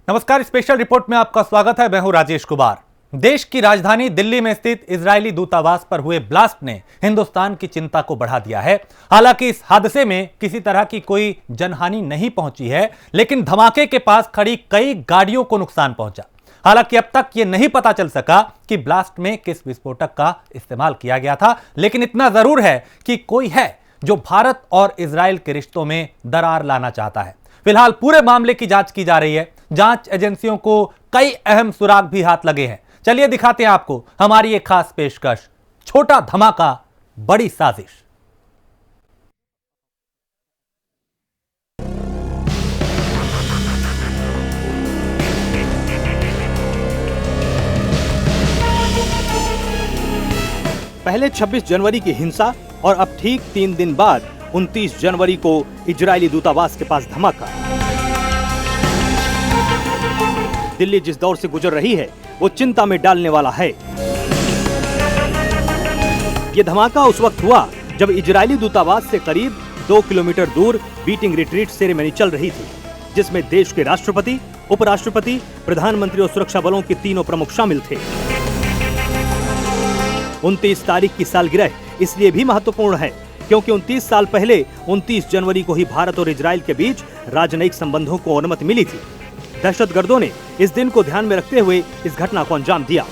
नमस्कार, special report में आपका स्वागत है। मैं हूं राजेश कुमार। देश की राजधानी दिल्ली में स्थित इजरायली दूतावास पर हुए ब्लास्ट ने हिंदुस्तान की चिंता को बढ़ा दिया है। हालांकि इस हादसे में किसी तरह की कोई जनहानि नहीं पहुंची है, लेकिन धमाके के पास खड़ी कई गाड़ियों को नुकसान पहुंचा। हालांकि अब तक यह नहीं पता चल सका कि ब्लास्ट में किस विस्फोटक का इस्तेमाल किया गया था, लेकिन इतना जरूर है कि कोई है जो भारत और इजराइल के रिश्तों में दरार लाना चाहता है। फिलहाल पूरे मामले की जांच की जा रही है। जांच एजेंसियों को कई अहम सुराग भी हाथ लगे हैं। चलिए दिखाते हैं आपको हमारी एक खास पेशकश, छोटा धमाका बड़ी साजिश। पहले 26 जनवरी की हिंसा और अब ठीक 3 दिन बाद 29 जनवरी को इजरायली दूतावास के पास धमाका। दिल्ली जिस दौर से गुजर रही है वो चिंता में डालने वाला है। ये धमाका उस वक्त हुआ जब इजरायली दूतावास से करीब 2 किलोमीटर दूर बीटिंग रिट्रीट सेरेमनी चल रही थी, जिसमें देश के राष्ट्रपति, उपराष्ट्रपति, प्रधानमंत्री और सुरक्षा बलों के तीनों प्रमुख शामिल थे। 29 तारीख की सालगिरह इसलिए भी महत्वपूर्ण है क्योंकि 29 साल पहले 29 जनवरी को ही भारत और इजराइल के बीच राजनयिक संबंधों को अनुमति मिली थी। दहशतगर्दों ने इस दिन को ध्यान में रखते हुए इस घटना को अंजाम दिया।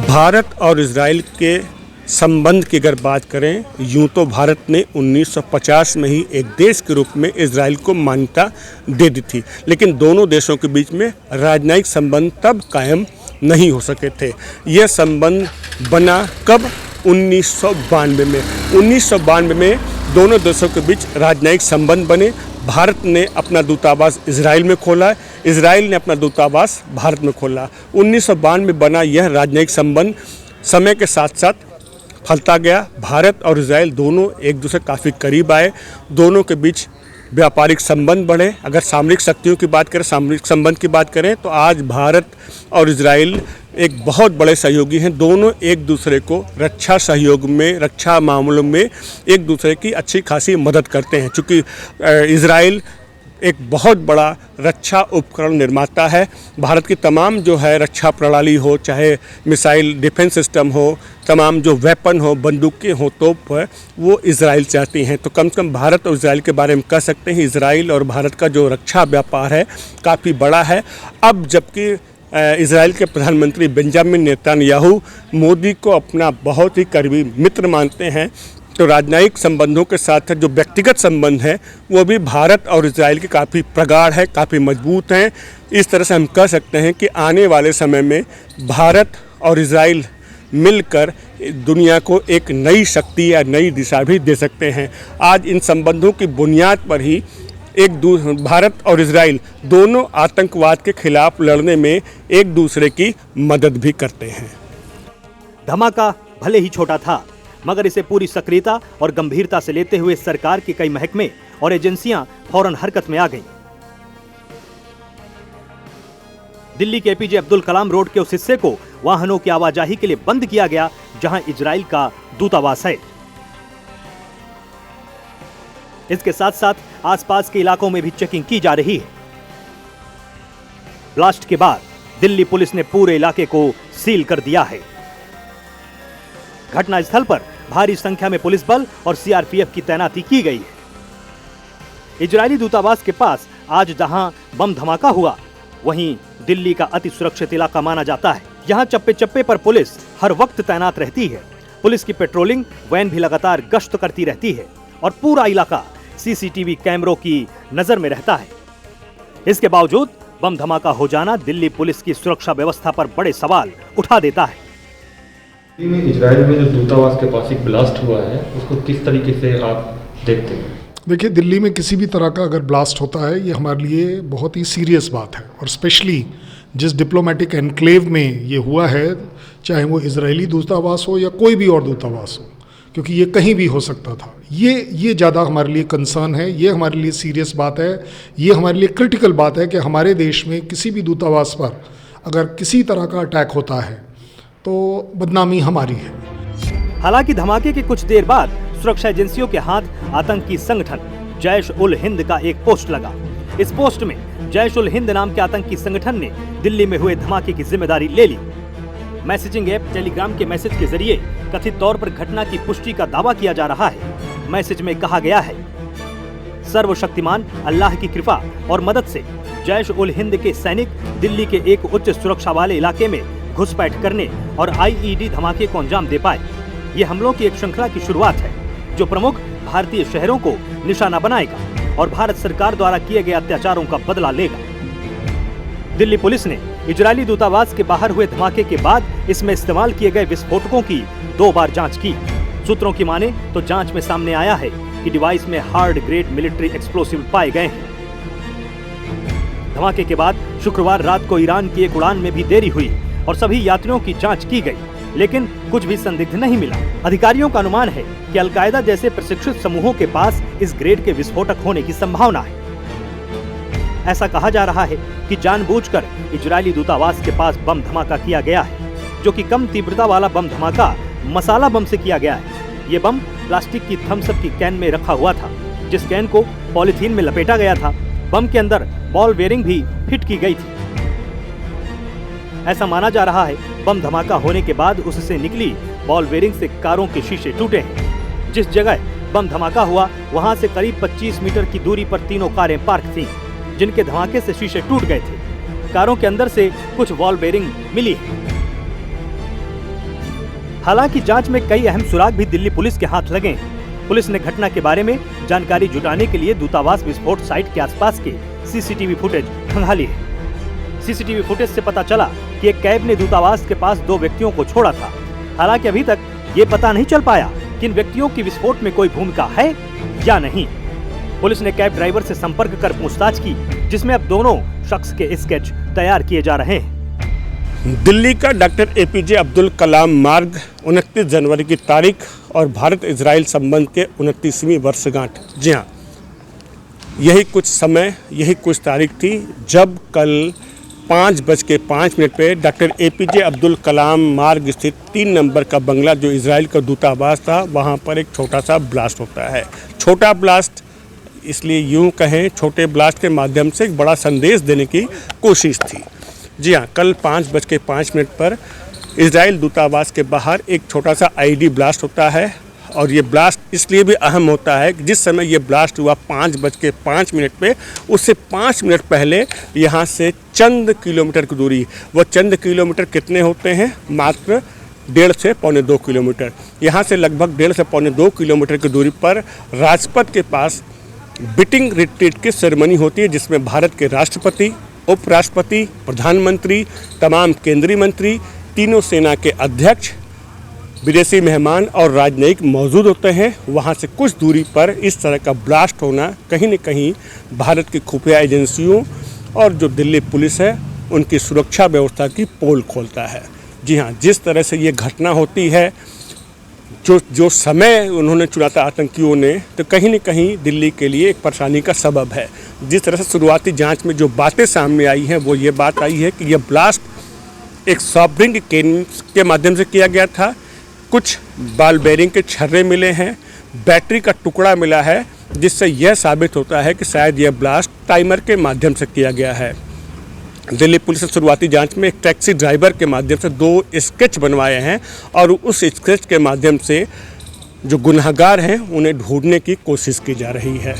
भारत और इजराइल के संबंध की अगर बात करें, यूं तो भारत ने 1950 में ही एक देश के रूप में इजराइल को मान्यता दे दी थी, लेकिन दोनों देशों के बीच में राजनयिक संबंध तब कायम नहीं हो सके थे। यह संबंध बना कब? 1992 में। 1992 में दोनों देशों के बीच राजनयिक संबंध बने। भारत ने अपना दूतावास इजराइल में खोला, इजराइल ने अपना दूतावास भारत में खोला। 1992 में बना यह राजनयिक संबंध समय के साथ साथ फलता गया। भारत और इजराइल दोनों एक दूसरे काफ़ी करीब आए, दोनों के बीच व्यापारिक संबंध बढ़े। अगर सामरिक शक्तियों की बात करें, सामरिक संबंध की बात करें, तो आज भारत और इजराइल एक बहुत बड़े सहयोगी हैं। दोनों एक दूसरे को रक्षा सहयोग में, रक्षा मामलों में एक दूसरे की अच्छी खासी मदद करते हैं। चूँकि इजराइल एक बहुत बड़ा रक्षा उपकरण निर्माता है। भारत की तमाम जो है रक्षा प्रणाली हो, चाहे मिसाइल डिफेंस सिस्टम हो, तमाम जो वेपन हो, बंदूकें हो, तोप है, वो इजराइल चाहती हैं। तो कम से कम भारत और इजराइल के बारे में कह सकते हैं इजराइल और भारत का जो रक्षा व्यापार है काफ़ी बड़ा है। अब जबकि इजराइल के प्रधानमंत्री बेंजामिन नेतन्याहू मोदी को अपना बहुत ही करीबी मित्र मानते हैं, तो राजनयिक संबंधों के साथ जो व्यक्तिगत संबंध है वो भी भारत और इजराइल के काफ़ी प्रगाढ़ है, काफ़ी मजबूत हैं। इस तरह से हम कह सकते हैं कि आने वाले समय में भारत और इजराइल मिलकर दुनिया को एक नई शक्ति या नई दिशा भी दे सकते हैं। आज इन संबंधों की बुनियाद पर ही भारत और इजराइल दोनों आतंकवाद के खिलाफ लड़ने में एक दूसरे की मदद भी करते हैं। धमाका भले ही छोटा था, मगर इसे पूरी सक्रियता और गंभीरता से लेते हुए सरकार के कई महकमे और एजेंसियां फौरन हरकत में आ गईं। दिल्ली के एपीजे अब्दुल कलाम रोड के उस हिस्से को वाहनों की आवाजाही के लिए बंद किया गया जहां इजराइल का दूतावास है। इसके साथ साथ आसपास के इलाकों में भी चेकिंग की जा रही है। ब्लास्ट के बाद दिल्ली पुलिस ने पूरे इलाके को सील कर दिया है। घटनास्थल पर भारी संख्या में पुलिस बल और सीआरपीएफ की तैनाती की गई है। इजरायली दूतावास के पास आज जहां बम धमाका हुआ, वहीं दिल्ली का अति सुरक्षित इलाका माना जाता है। यहां चप्पे चप्पे पर पुलिस हर वक्त तैनात रहती है। पुलिस की पेट्रोलिंग वैन भी लगातार गश्त करती रहती है और पूरा इलाका सीसीटीवी कैमरों की नजर में रहता है। इसके बावजूद बम धमाका हो जाना दिल्ली पुलिस की सुरक्षा व्यवस्था पर बड़े सवाल उठा देता है। इजराइल में जो दूतावास के पास एक ब्लास्ट हुआ है, उसको किस तरीके से आप देखते हैं? देखिए, दिल्ली में किसी भी तरह का अगर ब्लास्ट होता है, ये हमारे लिए बहुत ही सीरियस बात है। और स्पेशली जिस डिप्लोमेटिक एनक्लेव में ये हुआ है, चाहे वो इजरायली दूतावास हो या कोई भी और दूतावास हो, क्योंकि ये कहीं भी हो सकता था। ये ज़्यादा हमारे लिए कंसर्न है, ये हमारे लिए सीरियस बात है, ये हमारे लिए क्रिटिकल बात है कि हमारे देश में किसी भी दूतावास पर अगर किसी तरह का अटैक होता है तो बदनामी हमारी है। हालांकि धमाके के कुछ देर बाद सुरक्षा एजेंसियों के हाथ आतंकी संगठन जैश उल हिंद का एक पोस्ट लगा। इस पोस्ट में जैश उल हिंद नाम के आतंकी संगठन ने दिल्ली में हुए धमाके की जिम्मेदारी ले ली। मैसेजिंग ऐप टेलीग्राम के मैसेज के जरिए कथित तौर पर घटना की पुष्टि का दावा किया जा रहा है। मैसेज में कहा गया है, सर्वशक्तिमान अल्लाह की कृपा और मदद से जैश उल हिंद के सैनिक दिल्ली के एक उच्च सुरक्षा वाले इलाके में घुसपैठ करने और आईईडी धमाके को अंजाम दे पाए। ये हमलों की एक श्रृंखला की शुरुआत है जो प्रमुख भारतीय शहरों को निशाना बनाएगा और भारत सरकार द्वारा किए गए अत्याचारों का बदला लेगा। दिल्ली पुलिस ने इजरायली दूतावास के बाहर हुए धमाके के बाद इसमें इस्तेमाल किए गए विस्फोटकों की 2 बार जांच की। सूत्रों की माने तो जांच में सामने आया है कि डिवाइस में हार्ड ग्रेड मिलिट्री एक्सप्लोसिव पाए गए हैं। धमाके के बाद शुक्रवार रात को ईरान की एक उड़ान में भी देरी हुई और सभी यात्रियों की जांच की गई, लेकिन कुछ भी संदिग्ध नहीं मिला। अधिकारियों का अनुमान है कि अलकायदा जैसे प्रशिक्षित समूहों के पास इस ग्रेड के विस्फोटक होने की संभावना है। ऐसा कहा जा रहा है कि जानबूझकर इजरायली दूतावास के पास बम धमाका किया गया है, जो कि कम तीव्रता वाला बम धमाका मसाला बम से किया गया है। ये बम प्लास्टिक की थम्स अप की कैन में रखा हुआ था, जिस कैन को पॉलीथीन में लपेटा गया था। बम के अंदर बॉल बेयरिंग भी फिट की गई थी। ऐसा माना जा रहा है बम धमाका होने के बाद उससे निकली बॉल बेयरिंग से कारों के शीशे टूटे हैं। जिस जगह बम धमाका हुआ वहां से करीब 25 मीटर की दूरी पर तीनों कारें पार्क थीं, जिनके धमाके से शीशे टूट गए थे। कारों के अंदर से कुछ बॉल बेयरिंग मिली है। हालांकि जांच में कई अहम सुराग भी दिल्ली पुलिस के हाथ लगे हैं। पुलिस ने घटना के बारे में जानकारी जुटाने के लिए दूतावास विस्फोट साइट के आसपास के सीसीटीवी फुटेज खंगाली है। सीसीटीवी फुटेज से पता चला कि एक कैब ने दूतावास के पास 2 व्यक्तियों को छोड़ा था। हालांकि अभी तक ये पता नहीं चल पाया कि इन व्यक्तियों की विस्फोट में कोई भूमिका है या नहीं। पुलिस ने कैब ड्राइवर से संपर्क कर पूछताछ की, जिसमें अब दोनों शख्स के स्केच तैयार किए जा रहे हैं। दिल्ली का डॉक्टर एपीजे अब्दुल कलाम मार्ग 29 जनवरी की तारीख और भारत इजराइल संबंध के 29वीं वर्षगांठ। जी हाँ, यही कुछ समय, यही कुछ तारीख थी जब कल 5:05 पे डॉक्टर एपीजे अब्दुल कलाम मार्ग स्थित 3 नंबर का बंगला जो इजराइल का दूतावास था, वहाँ पर एक छोटा सा ब्लास्ट होता है। छोटा ब्लास्ट इसलिए यूँ कहें, छोटे ब्लास्ट के माध्यम से एक बड़ा संदेश देने की कोशिश थी। जी हाँ, कल 5:05 पर इजराइल दूतावास के बाहर एक छोटा सा आईडी ब्लास्ट होता है और ये ब्लास्ट इसलिए भी अहम होता है कि जिस समय ये ब्लास्ट हुआ 5:05 पे, उससे 5 मिनट पहले यहाँ से चंद किलोमीटर की दूरी, वो चंद किलोमीटर कितने होते हैं? मात्र 1.5 से 2.25 किलोमीटर। यहाँ से लगभग 1.5 से 2.25 किलोमीटर की दूरी पर राजपथ के पास बिटिंग रिट्रीट की सेरेमनी होती है, जिसमें भारत के राष्ट्रपति, उपराष्ट्रपति, प्रधानमंत्री, तमाम केंद्रीय मंत्री, तीनों सेना के अध्यक्ष, विदेशी मेहमान और राजनयिक मौजूद होते हैं। वहाँ से कुछ दूरी पर इस तरह का ब्लास्ट होना कहीं न कहीं भारत की खुफिया एजेंसियों और जो दिल्ली पुलिस है उनकी सुरक्षा व्यवस्था की पोल खोलता है। जी हाँ, जिस तरह से ये घटना होती है, जो समय उन्होंने चुना था आतंकियों ने, तो कहीं न कहीं दिल्ली के लिए एक परेशानी का सबब है। जिस तरह से शुरुआती जांच में जो बातें सामने आई हैं वो ये बात आई है कि यह ब्लास्ट एक सॉफ्ट ड्रिंक कैन के माध्यम से किया गया था। कुछ बॉल बेयरिंग के छर्रे मिले हैं, बैटरी का टुकड़ा मिला है, जिससे यह साबित होता है कि शायद यह ब्लास्ट टाइमर के माध्यम से किया गया है। दिल्ली पुलिस ने शुरुआती जांच में एक टैक्सी ड्राइवर के माध्यम से 2 स्केच बनवाए हैं और उस स्केच के माध्यम से जो गुनहगार हैं उन्हें ढूंढने की कोशिश की जा रही है।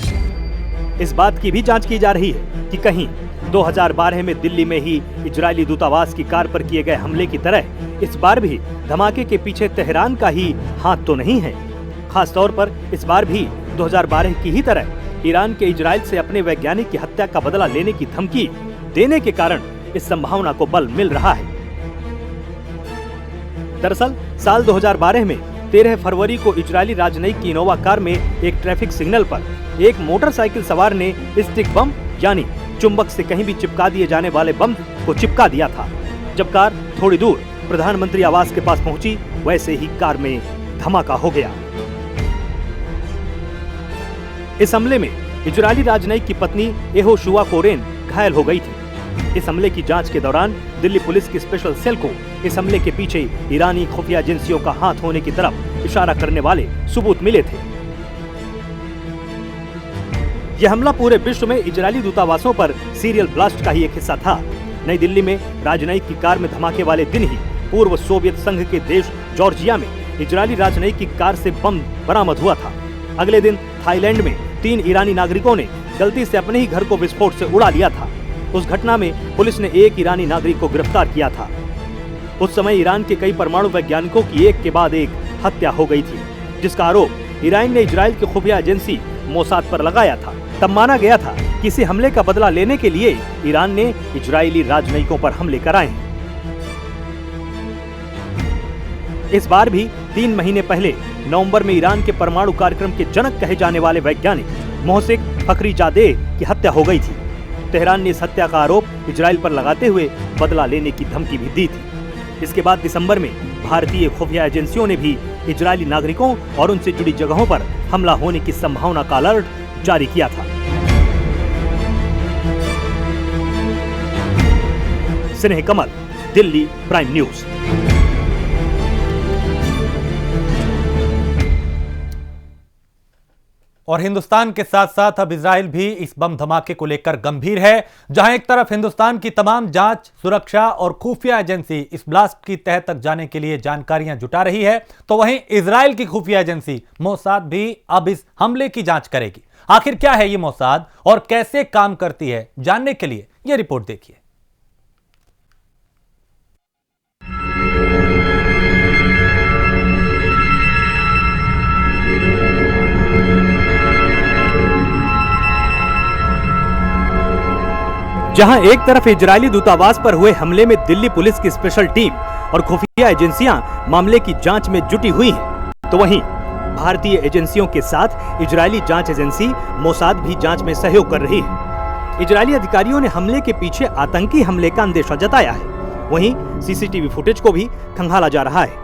इस बात की भी जांच की जा रही है कि कहीं 2012 में दिल्ली में ही इजरायली दूतावास की कार पर किए गए हमले की तरह इस बार भी धमाके के पीछे तेहरान का ही हाथ तो नहीं है। खास तौर पर इस बार भी 2012 की ही तरह ईरान के इजराइल से अपने वैज्ञानिक की हत्या का बदला लेने की धमकी देने के कारण इस संभावना को बल मिल रहा है। दरअसल साल 2012 में 13 फरवरी को इजरायली राजनयिक की इनोवा कार में एक ट्रैफिक सिग्नल पर एक मोटरसाइकिल सवार ने स्टिक बम यानी चुंबक से कहीं भी चिपका दिए जाने वाले बम को चिपका दिया था। जब कार थोड़ी दूर प्रधानमंत्री आवास के पास पहुंची, वैसे ही कार में धमाका हो गया। इस हमले में इजरायली राजनयिक की पत्नी येहोशुआ कोरेन घायल हो गई थी। इस हमले की जांच के दौरान दिल्ली पुलिस की स्पेशल सेल को इस हमले के पीछे ईरानी खुफिया एजेंसियों का हाथ होने की तरफ इशारा करने वाले सबूत मिले थे। यह हमला पूरे विश्व में इजरायली दूतावासों पर सीरियल ब्लास्ट का ही एक हिस्सा था। नई दिल्ली में राजनयिक की कार में धमाके वाले दिन ही पूर्व सोवियत संघ के देश जॉर्जिया में इजरायली राजनयिक की कार से बम बरामद हुआ था। अगले दिन थाईलैंड में 3 ईरानी नागरिकों ने गलती से अपने ही घर को विस्फोट से उड़ा लिया था। उस घटना में पुलिस ने एक ईरानी नागरिक को गिरफ्तार किया था। उस समय ईरान के कई परमाणु वैज्ञानिकों की एक के बाद एक हत्या हो गई थी, जिसका आरोप ईरान ने इजराइल की खुफिया एजेंसी मोसाद पर लगाया था। तब माना गया था कि इसी हमले का बदला लेने के लिए ईरान ने इजरायली राजनयिकों पर हमले कराए हैं। इस बार भी 3 महीने पहले नवंबर में ईरान के परमाणु कार्यक्रम के जनक कहे जाने वाले वैज्ञानिक मोहसिन फखरीजादेह की हत्या हो गई थी। तेहरान ने इस हत्या का आरोप इजराइल पर लगाते हुए बदला लेने की धमकी भी दी थी। इसके बाद दिसंबर में भारतीय खुफिया एजेंसियों ने भी इजरायली नागरिकों और उनसे जुड़ी जगहों पर हमला होने की संभावना का अलर्ट जारी किया था। स्नेह कमल, दिल्ली प्राइम न्यूज। और हिंदुस्तान के साथ साथ अब इजराइल भी इस बम धमाके को लेकर गंभीर है। जहां एक तरफ हिंदुस्तान की तमाम जांच, सुरक्षा और खुफिया एजेंसी इस ब्लास्ट की तह तक जाने के लिए जानकारियां जुटा रही है, तो वहीं इजराइल की खुफिया एजेंसी मोसाद भी अब इस हमले की जांच करेगी। आखिर क्या है ये मोसाद और कैसे काम करती है, जानने के लिए यह रिपोर्ट देखिए। जहां एक तरफ इजरायली दूतावास पर हुए हमले में दिल्ली पुलिस की स्पेशल टीम और खुफिया एजेंसियां मामले की जांच में जुटी हुई हैं, तो वहीं भारतीय एजेंसियों के साथ इजरायली जांच एजेंसी मोसाद भी जांच में सहयोग कर रही है। इजरायली अधिकारियों ने हमले के पीछे आतंकी हमले का अंदेशा जताया है। वहीं सीसीटीवी फुटेज को भी खंगाला जा रहा है।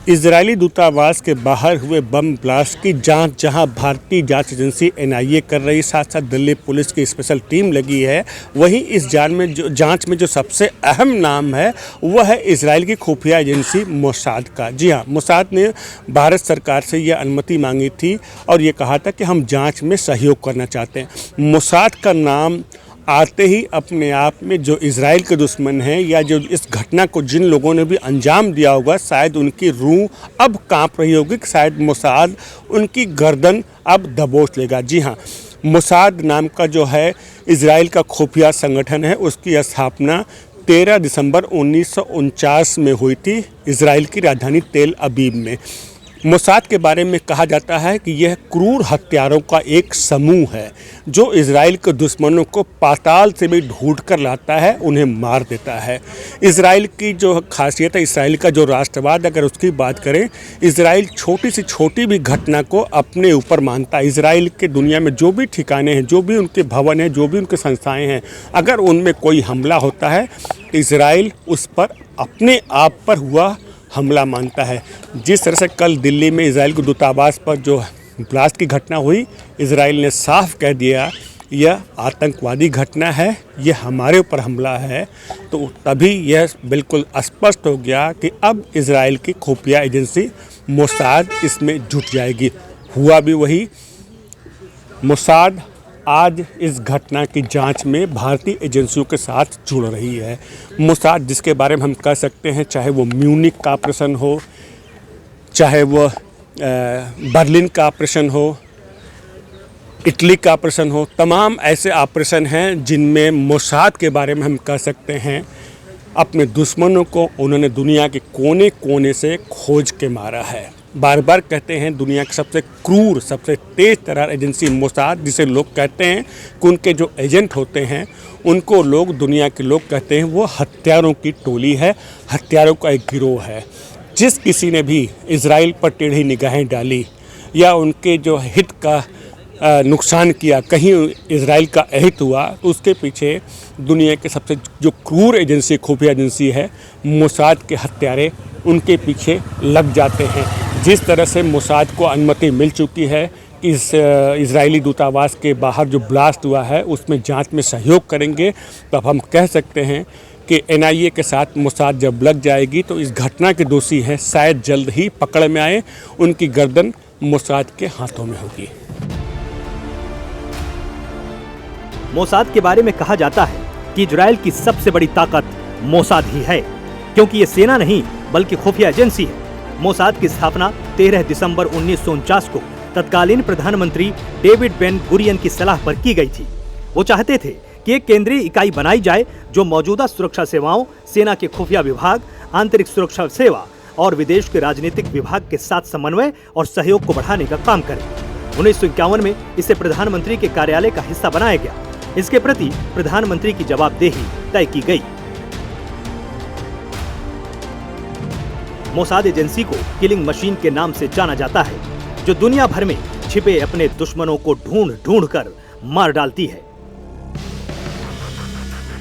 इजरायली दूतावास के बाहर हुए बम ब्लास्ट की जांच जहां भारतीय जांच एजेंसी एनआईए कर रही, साथ साथ दिल्ली पुलिस की स्पेशल टीम लगी है, वहीं इस जांच में जो सबसे अहम नाम है वह है इजराइल की खुफिया एजेंसी मोसाद का। जी हाँ, मोसाद ने भारत सरकार से यह अनुमति मांगी थी और ये कहा था कि हम जाँच में सहयोग करना चाहते हैं। मोसाद का नाम आते ही अपने आप में जो इजराइल के दुश्मन हैं या जो इस घटना को जिन लोगों ने भी अंजाम दिया होगा, शायद उनकी रूह अब कांप रही होगी कि शायद मोसाद उनकी गर्दन अब दबोच लेगा। जी हाँ, मोसाद नाम का जो है इजराइल का खुफिया संगठन है, उसकी स्थापना 13 दिसंबर 1949 में हुई थी इजराइल की राजधानी तेल अबीब में। मोसाद के बारे में कहा जाता है कि यह क्रूर हत्यारों का एक समूह है जो इजराइल के दुश्मनों को पाताल से भी ढूंढ कर लाता है, उन्हें मार देता है। इजराइल की जो खासियत है, इजराइल का जो राष्ट्रवाद, अगर उसकी बात करें, इजराइल छोटी से छोटी भी घटना को अपने ऊपर मानता है। इजराइल के दुनिया में जो भी ठिकाने हैं, जो भी उनके भवन हैं, जो भी उनके संस्थाएँ हैं, अगर उनमें कोई हमला होता है तो इजराइल उस पर अपने आप पर हुआ हमला मानता है। जिस तरह से कल दिल्ली में इजराइल के दूतावास पर जो ब्लास्ट की घटना हुई, इजराइल ने साफ कह दिया यह आतंकवादी घटना है, यह हमारे ऊपर हमला है, तो तभी यह बिल्कुल स्पष्ट हो गया कि अब इजराइल की खुफिया एजेंसी मोसाद इसमें जुट जाएगी। हुआ भी वही। मोसाद आज इस घटना की जांच में भारतीय एजेंसियों के साथ जुड़ रही है। मोसाद, जिसके बारे में हम कह सकते हैं, चाहे वो म्यूनिक का ऑपरेशन हो, चाहे वो बर्लिन का ऑपरेशन हो, इटली का ऑपरेशन हो, तमाम ऐसे ऑपरेशन हैं जिनमें मोसाद के बारे में हम कह सकते हैं अपने दुश्मनों को उन्होंने दुनिया के कोने कोने से खोज के मारा है। बार बार कहते हैं दुनिया की सबसे क्रूर, सबसे तेज तर्रार एजेंसी मोसाद, जिसे लोग कहते हैं कि उनके जो एजेंट होते हैं उनको लोग, दुनिया के लोग कहते हैं वो हत्यारों की टोली है, हत्यारों का एक गिरोह है। जिस किसी ने भी इजराइल पर टेढ़ी निगाहें डाली या उनके जो हित का नुकसान किया, कहीं इजराइल का अहित हुआ, तो उसके पीछे दुनिया के सबसे जो क्रूर एजेंसी, खुफिया एजेंसी है मोसाद के हत्यारे उनके पीछे लग जाते हैं। जिस तरह से मोसाद को अनुमति मिल चुकी है कि इस इजरायली दूतावास के बाहर जो ब्लास्ट हुआ है उसमें जांच में सहयोग करेंगे, तो अब हम कह सकते हैं कि एनआईए के साथ मोसाद जब लग जाएगी तो इस घटना के दोषी हैं शायद जल्द ही पकड़ में आए, उनकी गर्दन मोसाद के हाथों में होगी। मोसाद के बारे में कहा जाता है कि इजराइल की सबसे बड़ी ताकत मोसाद ही है, क्योंकि ये सेना नहीं बल्कि खुफिया एजेंसी है। मोसाद की स्थापना 13 दिसंबर 1949 को तत्कालीन प्रधानमंत्री डेविड बेन गुरियन की सलाह पर की गई थी। वो चाहते थे कि एक केंद्रीय इकाई बनाई जाए जो मौजूदा सुरक्षा सेवाओं, सेना के खुफिया विभाग, आंतरिक सुरक्षा सेवा और विदेश के राजनीतिक विभाग के साथ समन्वय और सहयोग को बढ़ाने का काम करे। 1951 में इसे प्रधानमंत्री के कार्यालय का हिस्सा बनाया गया। इसके प्रति प्रधानमंत्री की जवाबदेही तय की गई। मोसाद एजेंसी को किलिंग मशीन के नाम से जाना जाता है, जो दुनिया भर में छिपे अपने दुश्मनों को ढूंढ ढूंढ कर मार डालती है।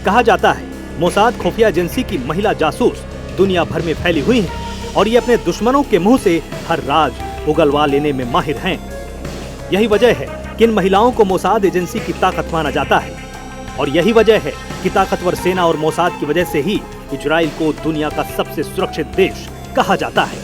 कहा जाता है मोसाद खुफिया एजेंसी की महिला जासूस दुनिया भर में फैली हुई हैं और ये अपने दुश्मनों के मुंह से हर राज उगलवा लेने में माहिर हैं। यही वजह है कि इन महिलाओं को मोसाद एजेंसी की ताकत माना जाता है और यही वजह है कि ताकतवर सेना और मोसाद की वजह से ही इजराइल को दुनिया का सबसे सुरक्षित देश कहा जाता है।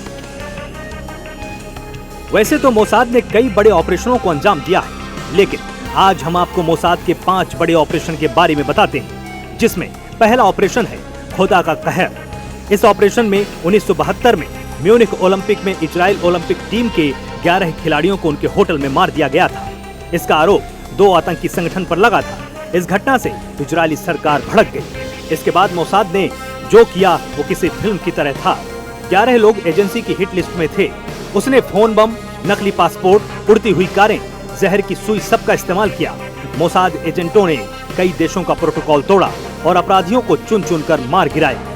वैसे तो मोसाद ने कई बड़े ऑपरेशनों को अंजाम दिया है, लेकिन आज हम आपको मोसाद के 5 बड़े ऑपरेशन के बारे में बताते हैं, जिसमें पहला ऑपरेशन है खुदा का कहर। इस ऑपरेशन में 1972 में म्यूनिख ओलंपिक में इजराइल ओलंपिक टीम के 11 खिलाड़ियों को उनके होटल में मार दिया गया था। इसका आरोप 2 आतंकी संगठन पर लगा था। इस घटना से इजरायली सरकार भड़क गई। इसके बाद मोसाद ने जो किया वो किसी फिल्म की तरह था। 11 लोग एजेंसी की हिट लिस्ट में थे। उसने फोन बम, नकली पासपोर्ट, उड़ती हुई कारें, जहर की सुई सबका इस्तेमाल किया। मोसाद एजेंटों ने कई देशों का प्रोटोकॉल तोड़ा और अपराधियों को चुन चुन कर मार गिराए।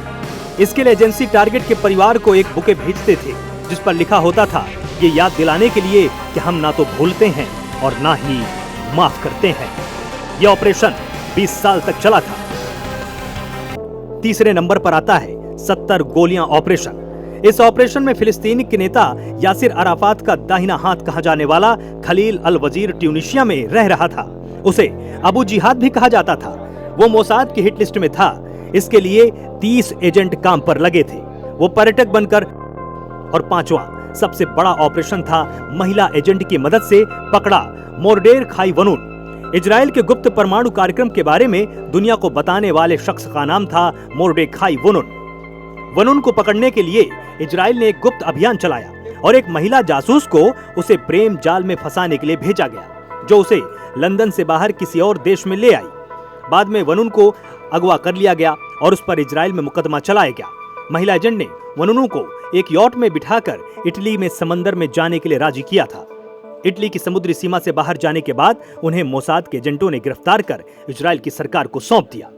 इसके लिए एजेंसी टारगेट के परिवार को एक बुके भेजते थे, जिस पर लिखा होता था ये याद दिलाने के लिए कि हम ना तो भूलते हैं और ना ही माफ करते हैं। यह ऑपरेशन 20 साल तक चला था। तीसरे नंबर पर आता है 70 गोलियां ऑपरेशन। इस ऑपरेशन में फिलिस्तीनी के नेता यासिर अराफात का दाहिना हाथ कहा जाने वाला खलील अल वजीर ट्यूनिशिया में रह रहा था। उसे अबू जिहाद भी कहा जाता था। वो मोसाद की हिट लिस्ट में था। इसके लिए 30 एजेंट काम पर लगे थे, वो पर्यटक बनकर। और 5वां सबसे बड़ा ऑपरेशन था महिला एजेंट की मदद से पकड़ा मोर्डेखाई वनून। इजराइल के गुप्त परमाणु कार्यक्रम के बारे में दुनिया को बताने वाले शख्स का नाम था मोर्डेखाई वनून। वनून को पकड़ने के लिए इजराइल ने एक गुप्त अभियान चलाया और एक महिला जासूस को उसे प्रेम जाल में फंसाने के लिए भेजा गया, जो उसे लंदन से बाहर किसी और देश में ले आई। बाद में वनून को अगवा कर लिया गया और उस पर इजराइल में मुकदमा चलाया गया। महिला एजेंट ने वनून को एक यॉट में बिठाकर इटली में समंदर में जाने के लिए राजी किया था। इटली की समुद्री सीमा से बाहर जाने के बाद उन्हें मोसाद के एजेंटों ने गिरफ्तार कर इजराइल की सरकार को सौंप दिया।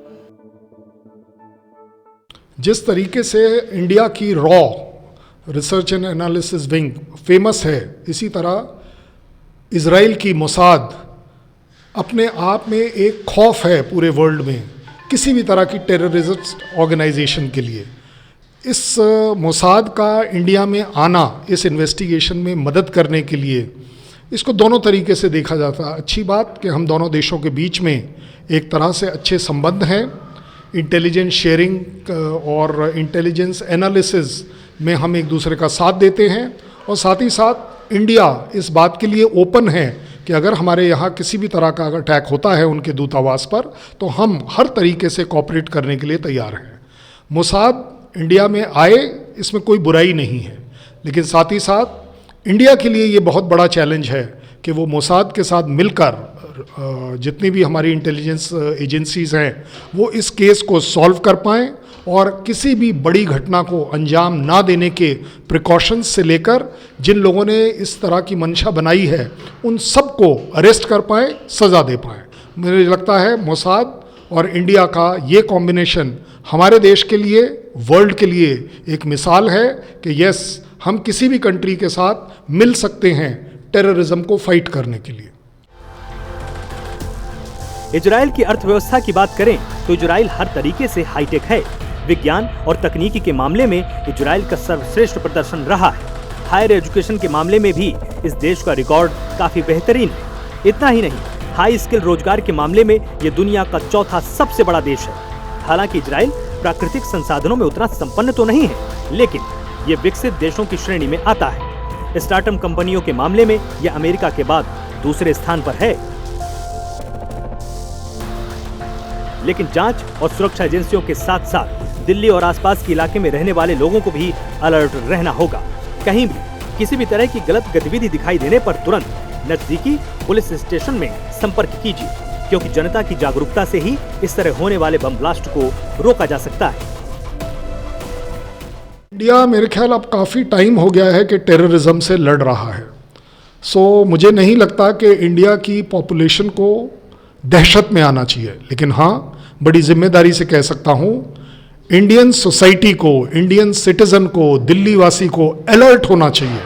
जिस तरीके से इंडिया की raw research and analysis wing famous है, इसी तरह इजराइल की मोसाद अपने आप में एक खौफ है पूरे वर्ल्ड में किसी भी तरह की टेररिस्ट ऑर्गेनाइजेशन के लिए। इस मोसाद का इंडिया में आना, इस इन्वेस्टिगेशन में मदद करने के लिए, इसको दोनों तरीके से देखा जाता है। अच्छी बात कि हम दोनों देशों के बीच में एक तरह से अच्छे संबंध हैं। इंटेलिजेंस शेयरिंग और इंटेलिजेंस एनालिसिस में हम एक दूसरे का साथ देते हैं और साथ ही साथ इंडिया इस बात के लिए ओपन है कि अगर हमारे यहाँ किसी भी तरह का अटैक होता है उनके दूतावास पर, तो हम हर तरीके से कोऑपरेट करने के लिए तैयार हैं। मोसाद इंडिया में आए, इसमें कोई बुराई नहीं है, लेकिन साथ ही साथ इंडिया के लिए ये बहुत बड़ा चैलेंज है कि वो मोसाद के साथ मिलकर जितनी भी हमारी इंटेलिजेंस एजेंसीज़ हैं वो इस केस को सॉल्व कर पाएँ और किसी भी बड़ी घटना को अंजाम ना देने के प्रिकॉशंस से लेकर जिन लोगों ने इस तरह की मंशा बनाई है उन सबको अरेस्ट कर पाएँ, सज़ा दे पाएँ। मुझे लगता है मोसाद और इंडिया का ये कॉम्बिनेशन हमारे देश के लिए, वर्ल्ड के लिए एक मिसाल है कि यस, हम किसी भी कंट्री के साथ मिल सकते हैं टेररिज्म को फाइट करने के लिए। इजराइल की अर्थव्यवस्था की बात करें तो इजराइल हर तरीके से हाईटेक है। विज्ञान और तकनीकी के मामले में इजराइल का सर्वश्रेष्ठ प्रदर्शन रहा है। हायर एजुकेशन के मामले में भी इस देश का रिकॉर्ड काफी बेहतरीन है। इतना ही नहीं, हाई स्किल रोजगार के मामले में ये दुनिया का चौथा सबसे बड़ा देश है। हालांकि इजराइल प्राकृतिक संसाधनों में उतना संपन्न तो नहीं है, लेकिन ये विकसित देशों की श्रेणी में आता है। स्टार्टअप कंपनियों के मामले में यह अमेरिका के बाद दूसरे स्थान पर है। लेकिन जांच और सुरक्षा एजेंसियों के साथ साथ दिल्ली और आसपास के इलाके में रहने वाले लोगों को भी अलर्ट रहना होगा। कहीं भी किसी भी तरह की गलत गतिविधि दिखाई देने पर तुरंत नजदीकी पुलिस स्टेशन में संपर्क कीजिए, क्योंकि जनता की जागरूकता से ही इस तरह होने वाले बम ब्लास्ट को रोका जा सकता है। इंडिया मेरे ख्याल अब काफ़ी टाइम हो गया है कि टेररिज्म से लड़ रहा है। मुझे नहीं लगता कि इंडिया की पॉपुलेशन को दहशत में आना चाहिए, लेकिन हाँ, बड़ी जिम्मेदारी से कह सकता हूँ, इंडियन सोसाइटी को, इंडियन सिटीजन को, दिल्ली वासी को अलर्ट होना चाहिए,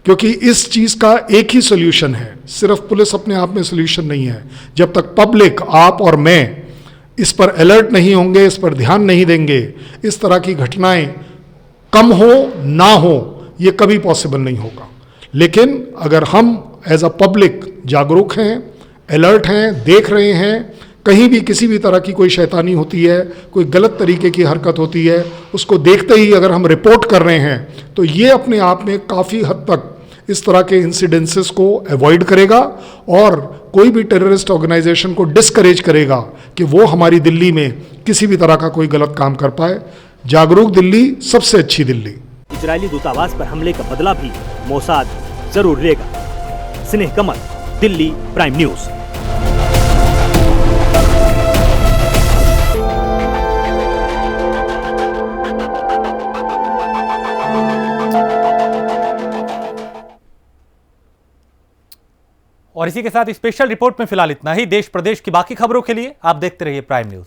क्योंकि इस चीज़ का एक ही सोल्यूशन है। सिर्फ पुलिस अपने आप में सोल्यूशन नहीं है। जब तक पब्लिक, आप और मैं इस पर अलर्ट नहीं होंगे, इस पर ध्यान नहीं देंगे, इस तरह की घटनाएं कम हो ना हो, ये कभी पॉसिबल नहीं होगा। लेकिन अगर हम एज अ पब्लिक जागरूक हैं, अलर्ट हैं, देख रहे हैं, कहीं भी किसी भी तरह की कोई शैतानी होती है, कोई गलत तरीके की हरकत होती है, उसको देखते ही अगर हम रिपोर्ट कर रहे हैं, तो ये अपने आप में काफ़ी हद तक इस तरह के इंसिडेंसेस को अवॉइड करेगा और कोई भी टेररिस्ट ऑर्गेनाइजेशन को डिस्करेज करेगा कि वो हमारी दिल्ली में किसी भी तरह का कोई गलत काम कर पाए। जागरूक दिल्ली सबसे अच्छी दिल्ली। इजरायली दूतावास पर हमले का बदला भी मोसाद जरूर लेगा। स्नेह कमल, दिल्ली प्राइम न्यूज। और इसी के साथ स्पेशल रिपोर्ट में फिलहाल इतना ही। देश प्रदेश की बाकी खबरों के लिए आप देखते रहिए प्राइम न्यूज।